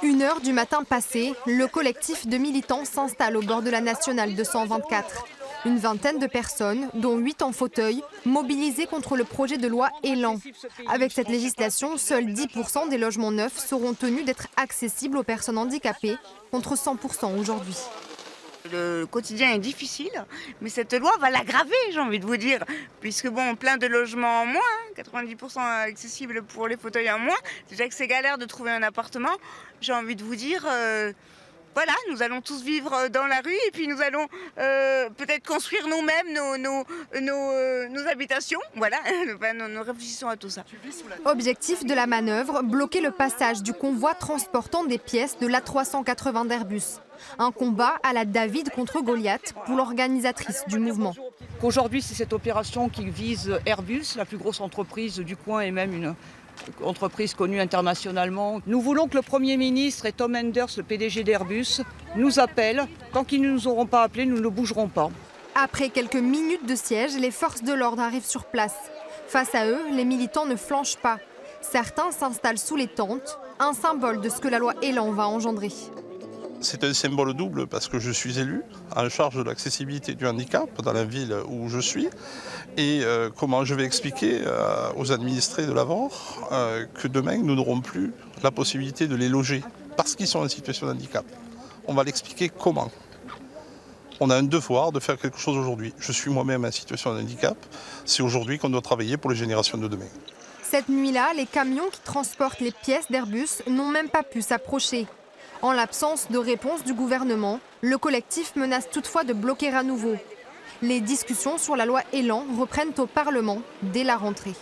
1h du matin passée, le collectif de militants s'installe au bord de la nationale 224. Une vingtaine de personnes, dont 8 en fauteuil, mobilisées contre le projet de loi Élan. Avec cette législation, seuls 10% des logements neufs seront tenus d'être accessibles aux personnes handicapées, contre 100% aujourd'hui. Le quotidien est difficile, mais cette loi va l'aggraver, j'ai envie de vous dire. Puisque bon, plein de logements en moins, 90% accessibles pour les fauteuils en moins. Déjà que c'est galère de trouver un appartement, j'ai envie de vous dire, voilà, nous allons tous vivre dans la rue et puis nous allons peut-être construire nous-mêmes nos habitations. Voilà, nous réfléchissons à tout ça. Objectif de la manœuvre, bloquer le passage du convoi transportant des pièces de l'A380 d'Airbus. Un combat à la David contre Goliath pour l'organisatrice du mouvement. Aujourd'hui, c'est cette opération qui vise Airbus, la plus grosse entreprise du coin et même une entreprise connue internationalement. Nous voulons que le Premier ministre et Tom Enders, le PDG d'Airbus, nous appellent. Tant qu'ils ne nous auront pas appelés, nous ne bougerons pas. Après quelques minutes de siège, les forces de l'ordre arrivent sur place. Face à eux, les militants ne flanchent pas. Certains s'installent sous les tentes, un symbole de ce que la loi Élan va engendrer. C'est un symbole double parce que je suis élu en charge de l'accessibilité du handicap dans la ville où je suis et comment je vais expliquer aux administrés de l'Avor que demain nous n'aurons plus la possibilité de les loger parce qu'ils sont en situation de handicap. On va l'expliquer comment. On a un devoir de faire quelque chose aujourd'hui. Je suis moi-même en situation de handicap. C'est aujourd'hui qu'on doit travailler pour les générations de demain. Cette nuit-là, les camions qui transportent les pièces d'Airbus n'ont même pas pu s'approcher. En l'absence de réponse du gouvernement, le collectif menace toutefois de bloquer à nouveau. Les discussions sur la loi Élan reprennent au Parlement dès la rentrée.